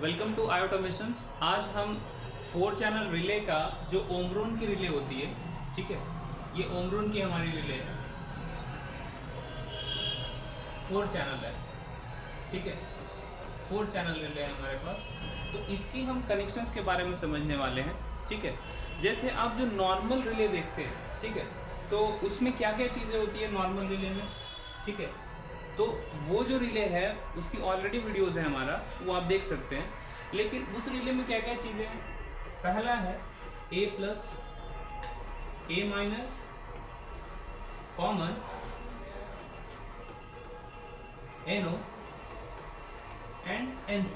Welcome to I automations. आज हम 4 channel relay का जो ओमरून की रिले होती है, ठीक है, ये ओमरून की हमारी रिले है, 4 चैनल है, ठीक है, 4 चैनल रिले है हमारे पास। तो इसकी हम कनेक्शंस के बारे में समझने वाले हैं, ठीक है। जैसे आप जो नॉर्मल रिले देखते हैं, ठीक है, तो उसमें क्या क्या चीज़ें होती है नॉर्मल रिले में, ठीक है। तो वो जो रिले है उसकी ऑलरेडी वीडियोस है हमारा, वो आप देख सकते हैं। लेकिन उस रिले में क्या क्या चीज़ें हैं? पहला है A plus A minus common NO and NC,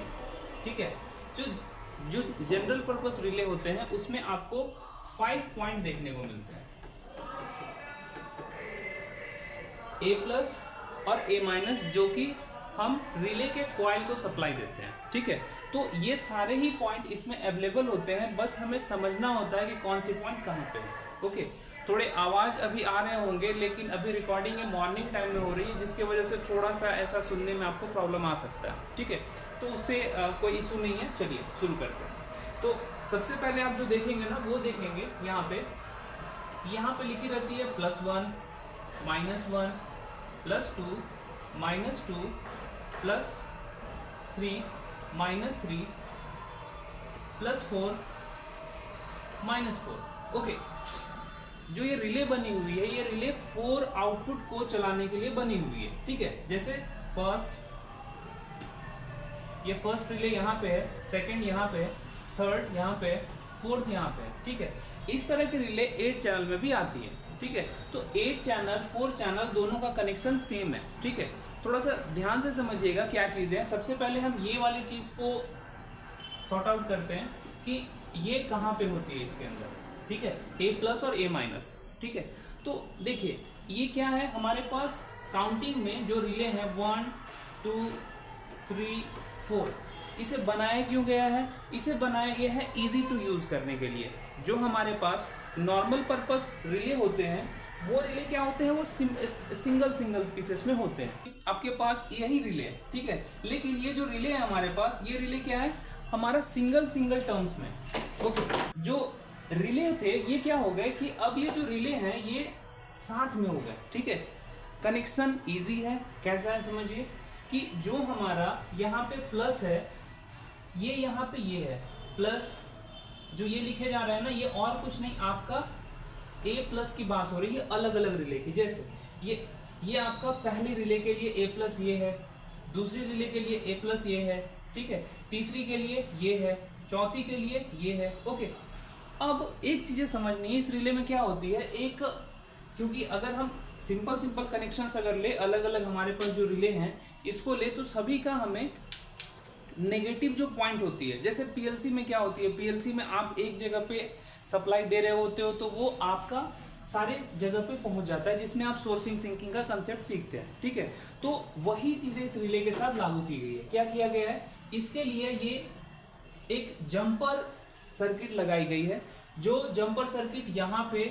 ठीक है। जो जनरल पर्पस रिले होते हैं उसमें आपको 5 पॉइंट देखने को मिलते हैं, A प्लस और A माइनस, जो कि हम रिले के कॉइल को सप्लाई देते हैं, ठीक है। तो ये सारे ही पॉइंट इसमें अवेलेबल होते हैं, बस हमें समझना होता है कि कौन से पॉइंट कहाँ पे है। ओके, थोड़े आवाज़ अभी आ रहे होंगे, लेकिन अभी रिकॉर्डिंग है मॉर्निंग टाइम में हो रही है, जिसकी वजह से थोड़ा सा ऐसा सुनने में आपको प्रॉब्लम आ सकता है, ठीक है। तो उससे कोई इशू नहीं है। चलिए शुरू करते हैं। तो सबसे पहले आप जो देखेंगे ना, वो देखेंगे यहाँ पे लिखी रहती है +1 -1 +2 -2 +3 -3 +4 -4। ओके, जो ये रिले बनी हुई है, ये रिले 4 आउटपुट को चलाने के लिए बनी हुई है, ठीक है। जैसे ये फर्स्ट रिले यहाँ पे है, सेकंड यहाँ पे है, थर्ड यहाँ पे है, फोर्थ यहाँ पे है, ठीक है। इस तरह की रिले 8 चैनल में भी आती है, ठीक है। तो 8 चैनल 4 चैनल दोनों का कनेक्शन सेम है, ठीक है। थोड़ा सा ध्यान से समझिएगा क्या चीज़ है। सबसे पहले हम ये वाली चीज़ को सॉर्ट आउट करते हैं कि ये कहाँ पे होती है इसके अंदर, ठीक है, A प्लस और A माइनस, ठीक है। तो देखिए ये क्या है, हमारे पास काउंटिंग में जो रिले हैं 1 2 3 4, इसे बनाया क्यों गया है? इसे बनाया गया है इजी टू यूज़ करने के लिए। जो हमारे पास नॉर्मल पर्पस रिले होते हैं, वो रिले क्या होते हैं, वो सिंगल पीसेस में होते हैं। आपके पास यही रिले है, ठीक है, लेकिन ये जो रिले है हमारे पास, ये रिले क्या है हमारा सिंगल टर्म्स में। ओके, जो रिले थे ये क्या हो गए कि अब ये जो रिले हैं ये साथ में हो गए, ठीक है। कनेक्शन इजी है। कैसा है समझिए कि जो हमारा यहाँ पे प्लस है, ये यहाँ पे ये है प्लस, जो ये लिखे जा रहा है ना, ये और कुछ नहीं, आपका A प्लस की बात हो रही है अलग अलग रिले की। जैसे ये आपका पहली रिले के लिए A प्लस ये है, दूसरी रिले के लिए A प्लस ये है, ठीक है, तीसरी के लिए ये है, चौथी के लिए ये है। ओके, अब एक चीज़ें समझनी है, इस रिले में क्या होती है, एक, क्योंकि अगर हम सिंपल कनेक्शंस अगर ले, अलग अलग हमारे पास जो रिले हैं इसको ले, तो सभी का हमें नेगेटिव जो पॉइंट होती है, जैसे पीएलसी में क्या होती है, पीएलसी में आप एक जगह पे सप्लाई दे रहे होते हो तो वो आपका सारे जगह पे पहुंच जाता है, जिसमें आप सोर्सिंग सिंकिंग का कंसेप्ट सीखते हैं, ठीक है। तो वही चीज़ें इस रिले के साथ लागू की गई है। क्या किया गया है, इसके लिए ये एक जंपर सर्किट लगाई गई है, जो जंपर सर्किट यहाँ पे,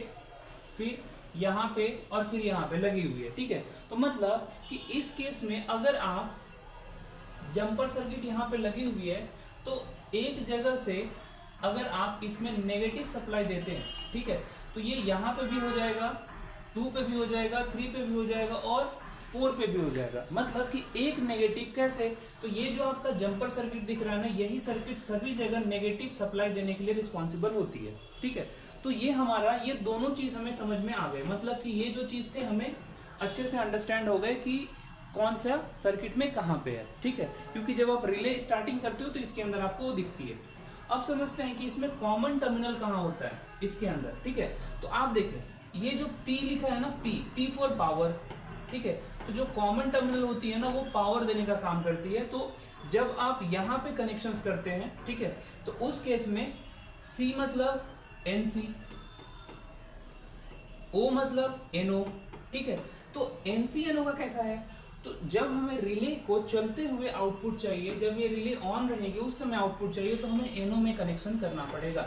फिर यहाँ पे और फिर यहाँ पे लगी हुई है, ठीक है। तो मतलब कि इस केस में अगर आप जंपर सर्किट यहाँ पे लगी हुई है, तो एक जगह से अगर आप इसमें नेगेटिव सप्लाई देते हैं, ठीक है, तो ये यहाँ पे भी हो जाएगा, 2 पे भी हो जाएगा, 3 पे भी हो जाएगा और 4 पे भी हो जाएगा। मतलब कि एक नेगेटिव कैसे, तो ये जो आपका जंपर सर्किट दिख रहा है ना, यही सर्किट सभी जगह नेगेटिव सप्लाई देने के लिए रिस्पॉन्सिबल होती है, ठीक है। तो ये हमारा, ये दोनों चीज़ हमें समझ में आ गए, मतलब कि ये जो चीज़ थे हमें अच्छे से अंडरस्टैंड हो गए कि कौन सा सर्किट में कहाँ पे है, ठीक है। क्योंकि जब आप रिले स्टार्टिंग करते हो तो इसके अंदर आपको वो दिखती है। अब समझते हैं कि इसमें कॉमन टर्मिनल कहाँ होता है इसके अंदर, ठीक है। तो आप देखें ये जो P लिखा है ना, P फॉर पावर, ठीक है। तो जो कॉमन टर्मिनल होती है ना, वो पावर देने का काम करती है। तो जब आप यहाँ पे कनेक्शंस करते हैं, ठीक है, तो उस केस में C मतलब NC, O मतलब NO, ठीक है। तो NC NO का कैसा है, तो जब हमें रिले को चलते हुए आउटपुट चाहिए, जब ये रिले ऑन रहेगी उस समय आउटपुट चाहिए, तो हमें NO में कनेक्शन करना पड़ेगा,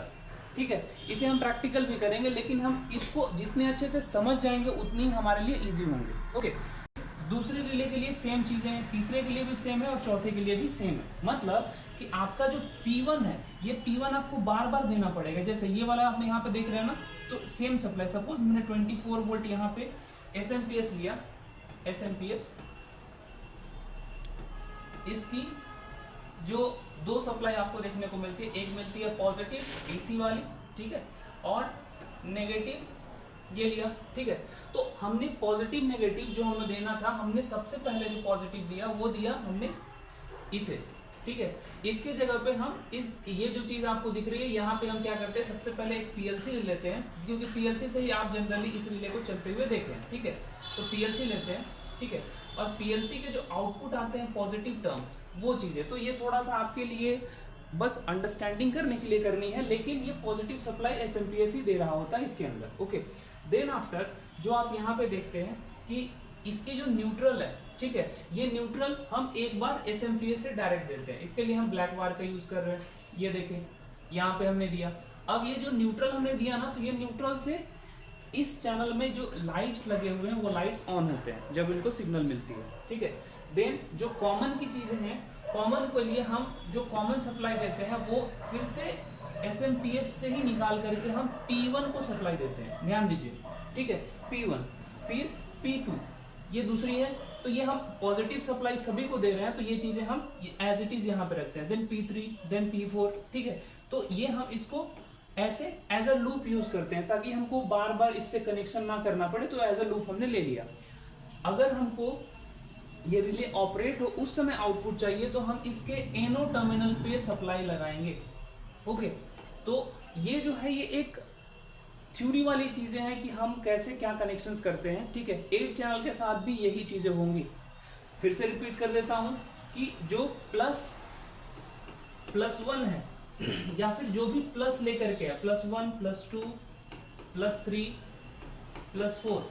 ठीक है। इसे हम प्रैक्टिकल भी करेंगे, लेकिन हम इसको जितने अच्छे से समझ जाएंगे उतनी हमारे लिए ईजी होंगे। ओके, दूसरे रिले के लिए सेम चीज़ें हैं, तीसरे के लिए भी सेम है और चौथे के लिए भी सेम है। मतलब कि आपका जो P1 है ये P1 आपको बार बार देना पड़ेगा। जैसे ये वाला आपने यहाँ पे देख रहे हैं ना, तो सेम सप्लाई, सपोज मैंने 24 वोल्ट यहाँ पे SMPS लिया, SMPS, इसकी जो दो सप्लाई आपको देखने को मिलती है, एक मिलती है पॉजिटिव AC वाली, ठीक है, और नेगेटिव ये लिया, ठीक है। तो हमने पॉजिटिव नेगेटिव जो हमें देना था, हमने सबसे पहले जो पॉजिटिव दिया वो दिया हमने इसे, ठीक है। इसके जगह पे हम ये जो चीज़ आपको दिख रही है यहाँ पे हम क्या करते हैं, सबसे पहले एक PLC ले लेते हैं, क्योंकि PLC से ही आप जनरली इस रिले को चलते हुए देखें, ठीक है। तो PLC लेते हैं, ठीक है, और PLC के जो आउटपुट आते हैं पॉजिटिव टर्म्स, वो चीज़ें, तो ये थोड़ा सा आपके लिए बस अंडरस्टैंडिंग करने के लिए करनी है, लेकिन ये पॉजिटिव सप्लाई SMPS ही दे रहा होता है इसके अंदर, ओके। देन आफ्टर जो आप यहाँ पे देखते हैं कि इसके जो न्यूट्रल है, ठीक है, ये न्यूट्रल हम एक बार SMPS से डायरेक्ट देते हैं। इसके लिए हम ब्लैक वायर का यूज़ कर रहे हैं, ये देखें यहाँ पे हमने दिया। अब ये जो न्यूट्रल हमने दिया ना, तो ये न्यूट्रल से इस चैनल में जो लाइट्स लगे हुए हैं वो लाइट्स ऑन होते हैं जब इनको सिग्नल मिलती है, ठीक है। देन जो कॉमन की चीज़ें हैं, कॉमन के लिए हम जो कॉमन सप्लाई देते हैं वो फिर से SMPS से ही निकाल करके हम P1 को सप्लाई देते हैं, ध्यान दीजिए, ठीक है। P1 फिर P2 ये दूसरी है, तो ये हम पॉजिटिव सप्लाई सभी को दे रहे हैं, तो ये चीज़ें हम एज इट इज़ यहाँ पे रखते हैं। देन P3 देन P4, ठीक है। तो ये हम इसको ऐसे एज अ लूप यूज़ करते हैं ताकि हमको बार बार इससे कनेक्शन ना करना पड़े, तो एज अ लूप हमने ले लिया। अगर हमको ये रिले ऑपरेट हो उस समय आउटपुट चाहिए तो हम इसके एनो टर्मिनल पे सप्लाई लगाएंगे, ओके। तो ये जो है ये एक थ्योरी वाली चीज़ें हैं कि हम कैसे क्या कनेक्शंस करते हैं, ठीक है। 8 चैनल के साथ भी यही चीज़ें होंगी। फिर से रिपीट कर देता हूँ कि जो +1 है या फिर जो भी प्लस लेकर के है, +1 +2 +3 +4,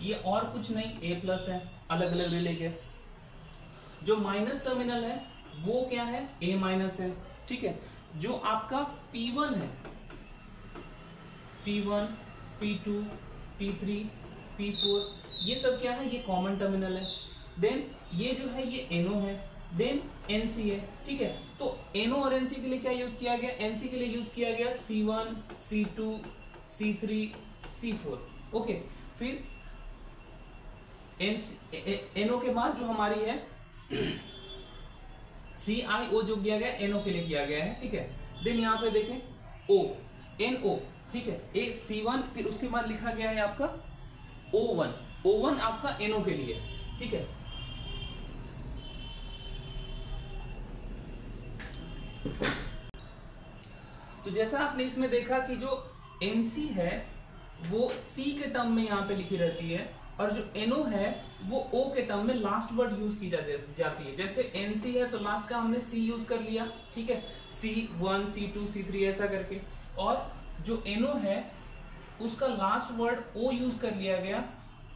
ये और कुछ नहीं A+ है, अलग अलग रिले के। जो माइनस टर्मिनल है वो क्या है, A- है, ठीक है। जो आपका P1 है, P1 P2 P3 P4 ये सब क्या है, ये कॉमन टर्मिनल है। देन ये जो है ये NO है, देन NC है, ठीक है। तो NO और NC के लिए क्या यूज किया गया, NC के लिए यूज किया गया C1 C2 C3 C4, okay. फिर NO के बाद जो हमारी है CIO जो किया गया NO के लिए किया गया है, ठीक है। देन यहाँ पे देखें O NO, ठीक है, ए C1, फिर उसके बाद लिखा गया है आपका O1 आपका NO के लिए, ठीक है। तो जैसा आपने इसमें देखा कि जो NC है वो C के टर्म में यहाँ पे लिखी रहती है और जो NO है वो O के टर्म में लास्ट वर्ड यूज की जाती है। जैसे NC है तो लास्ट का हमने C यूज कर लिया, ठीक है, C1 C2 C3 ऐसा करके, और जो NO है उसका लास्ट वर्ड O यूज कर लिया गया,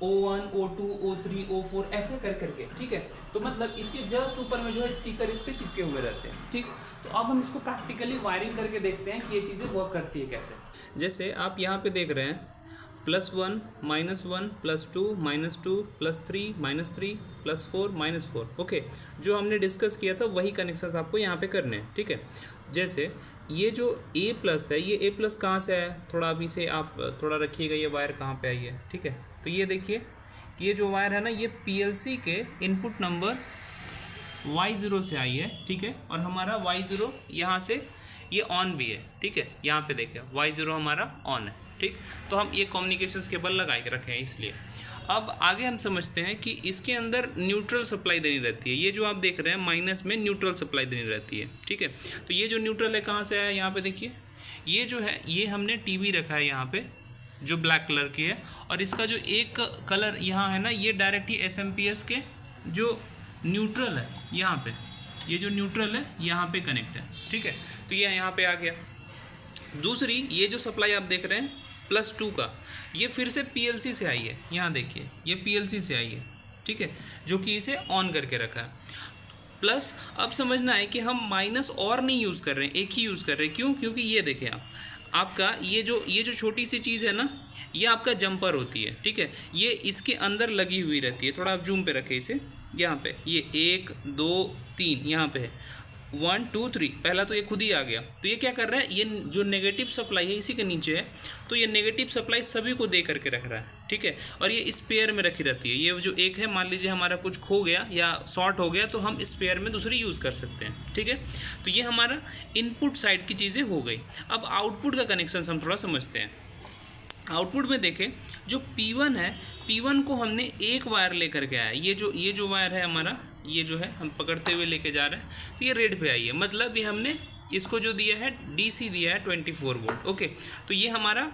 O1 O2 O3 O4 ऐसे कर करके, ठीक है। तो मतलब इसके जस्ट ऊपर में जो है स्टिकर इस पे चिपके हुए रहते हैं, ठीक। तो अब हम इसको प्रैक्टिकली वायरिंग करके देखते हैं कि ये चीज़ें वर्क करती है कैसे। जैसे आप यहाँ पे देख रहे हैं +1 -1 +2 -2 +3 -3 +4 -4, ओके। जो हमने डिस्कस किया था वही कनेक्शंस आपको यहाँ पे करने हैं, ठीक है। जैसे ये जो A+ है, ये A+ कहाँ से है, थोड़ा अभी से आप थोड़ा रखिएगा, ये वायर कहाँ पे आई है, ठीक है। तो ये देखिए कि ये जो वायर है ना, ये PLC के इनपुट नंबर Y0 से आई है, ठीक है। और हमारा Y0 यहाँ से ये ऑन भी है, ठीक है। यहाँ पे देखिए Y0 हमारा ऑन है, ठीक। तो हम ये कम्युनिकेशंस केबल लगा के रखे हैं इसलिए। अब आगे हम समझते हैं कि इसके अंदर न्यूट्रल सप्लाई देनी रहती है। ये जो आप देख रहे हैं माइनस में न्यूट्रल सप्लाई देनी रहती है, ठीक है। तो ये जो न्यूट्रल है कहाँ से आया, यहाँ पे देखिए, ये जो है ये हमने टीवी रखा है यहाँ पे जो ब्लैक कलर की है, और इसका जो एक कलर यहाँ है ना, ये डायरेक्ट ही SMPS के जो न्यूट्रल है यहाँ पे, ये जो न्यूट्रल है यहाँ पे कनेक्ट है, ठीक है। तो ये यहाँ पे आ गया। दूसरी ये जो सप्लाई आप देख रहे हैं +2 का, ये फिर से PLC से आई है, यहाँ देखिए ये PLC से आई है, ठीक है, जो कि इसे ऑन करके रखा है। प्लस अब समझना है कि हम माइनस और नहीं यूज़ कर रहे हैं, एक ही यूज़ कर रहे हैं। क्यों? क्योंकि ये देखें आपका ये जो छोटी सी चीज़ है ना, ये आपका जंपर होती है, ठीक है। ये इसके अंदर लगी हुई रहती है। थोड़ा आप जूम पे रखें इसे, यहाँ पे ये 1 2 3 यहाँ पे है 1 2 3, पहला तो ये खुद ही आ गया। तो ये क्या कर रहा है, ये जो नेगेटिव सप्लाई है इसी के नीचे है, तो ये नेगेटिव सप्लाई सभी को दे करके रख रहा है, ठीक है। और ये इस पेयर में रखी रहती है। ये जो एक है, मान लीजिए हमारा कुछ खो गया या शॉर्ट हो गया तो हम इस पेयर में दूसरी यूज़ कर सकते हैं, ठीक है। तो ये हमारा इनपुट साइड की चीज़ें हो गई। अब आउटपुट का कनेक्शन हम थोड़ा समझते हैं। आउटपुट में देखें, जो P1 है, P1 को हमने एक वायर लेकर के आया। ये जो वायर है हमारा, ये जो है हम पकड़ते हुए लेके जा रहे हैं, तो ये रेड पे आई है, मतलब ये हमने इसको जो दिया है DC दिया है 24 वोल्ट, ओके। तो ये हमारा,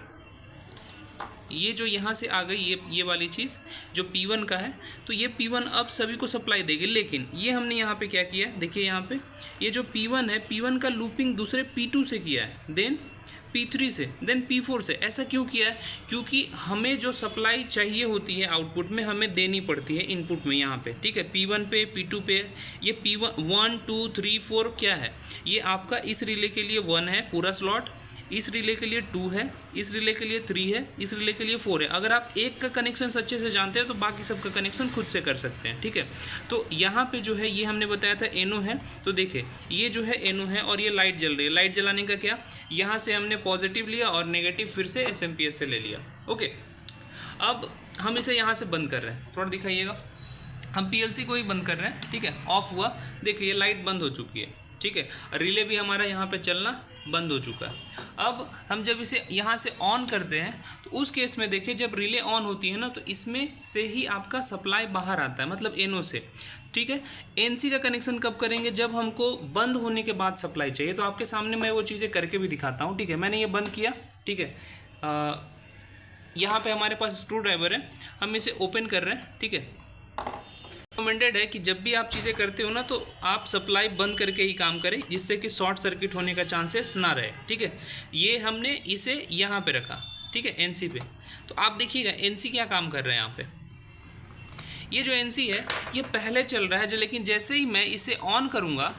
ये जो यहाँ से आ गई ये वाली चीज़ जो P1 का है, तो ये P1 अब सभी को सप्लाई देगी। लेकिन ये हमने यहाँ पे क्या किया है, देखिए यहाँ पे ये जो P1 है, P1 का लूपिंग दूसरे P2 से किया है, देन P3 से, देन P4 से। ऐसा क्यों किया है, क्योंकि हमें जो सप्लाई चाहिए होती है आउटपुट में हमें देनी पड़ती है इनपुट में यहाँ पे, ठीक है। P1 पे, P2 पे, ये P1 1 2 3 4 क्या है, ये आपका इस रिले के लिए 1 है पूरा स्लॉट, इस रिले के लिए 2 है, इस रिले के लिए 3 है, इस रिले के लिए 4 है। अगर आप एक का कनेक्शन अच्छे से जानते हैं तो बाकी सब का कनेक्शन खुद से कर सकते हैं, ठीक है। तो यहाँ पे जो है ये हमने बताया था NO है, तो देखिए ये जो है NO है और ये लाइट जल रही है। लाइट जलाने का क्या, यहाँ से हमने पॉजिटिव लिया और नेगेटिव फिर से SMPS से ले लिया, ओके। अब हम इसे यहाँ से बंद कर रहे हैं, थोड़ा दिखाइएगा। हम PLC को ही बंद कर रहे हैं, ठीक है। ऑफ हुआ, देखिए लाइट बंद हो चुकी है, ठीक है। रिले भी हमारा यहाँ पे चलना बंद हो चुका है। अब हम जब इसे यहाँ से ऑन करते हैं तो उस केस में देखिए, जब रिले ऑन होती है ना तो इसमें से ही आपका सप्लाई बाहर आता है, मतलब NO से, ठीक है। NC का कनेक्शन कब करेंगे, जब हमको बंद होने के बाद सप्लाई चाहिए। तो आपके सामने मैं वो चीज़ें करके भी दिखाता हूँ, ठीक है। मैंने ये बंद किया, ठीक है। यहाँ पे हमारे पास स्क्रू ड्राइवर है, हम इसे ओपन कर रहे हैं, ठीक है। रिकमेंडेड है कि जब भी आप चीज़ें करते हो ना तो आप सप्लाई बंद करके ही काम करें, जिससे कि शॉर्ट सर्किट होने का चांसेस ना रहे, ठीक है। ये हमने इसे यहाँ पे रखा, ठीक है, NC पे। तो आप देखिएगा NC क्या काम कर रहे हैं यहाँ पे। ये जो NC है ये पहले चल रहा है, लेकिन जैसे ही मैं इसे ऑन करूँगा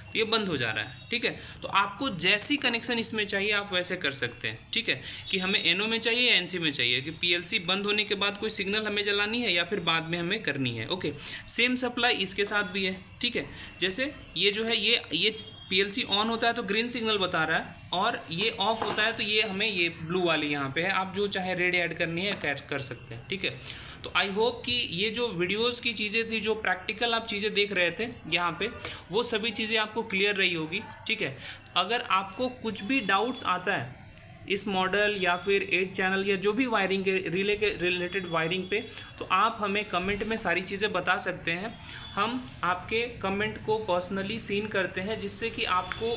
तो ये बंद हो जा रहा है, ठीक है। तो आपको जैसी कनेक्शन इसमें चाहिए आप वैसे कर सकते हैं, ठीक है। कि हमें NO में चाहिए या NC में चाहिए, कि PLC बंद होने के बाद कोई सिग्नल हमें जलानी है या फिर बाद में हमें करनी है, ओके। सेम सप्लाई इसके साथ भी है, ठीक है। जैसे ये जो है ये PLC ऑन होता है तो ग्रीन सिग्नल बता रहा है, और ये ऑफ होता है तो ये हमें ये ब्लू वाली यहाँ पे है। आप जो चाहे रेड ऐड करनी है कर सकते हैं, ठीक है। तो आई होप कि ये जो वीडियोस की चीज़ें थी, जो प्रैक्टिकल आप चीज़ें देख रहे थे यहाँ पे, वो सभी चीज़ें आपको क्लियर रही होगी, ठीक है। अगर आपको कुछ भी डाउट्स आता है इस मॉडल या फिर 8 चैनल या जो भी वायरिंग के रिले के रिलेटेड वायरिंग पे, तो आप हमें कमेंट में सारी चीज़ें बता सकते हैं। हम आपके कमेंट को पर्सनली सीन करते हैं, जिससे कि आपको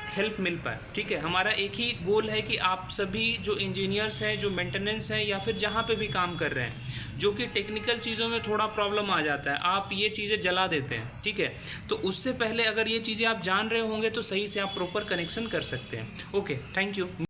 हेल्प मिल पाए, ठीक है। हमारा एक ही गोल है कि आप सभी जो इंजीनियर्स हैं, जो मेंटेनेंस हैं या फिर जहाँ पे भी काम कर रहे हैं, जो कि टेक्निकल चीज़ों में थोड़ा प्रॉब्लम आ जाता है, आप ये चीज़ें जला देते हैं, ठीक है। तो उससे पहले अगर ये चीज़ें आप जान रहे होंगे तो सही से आप प्रॉपर कनेक्शन कर सकते हैं, ओके। Thank you.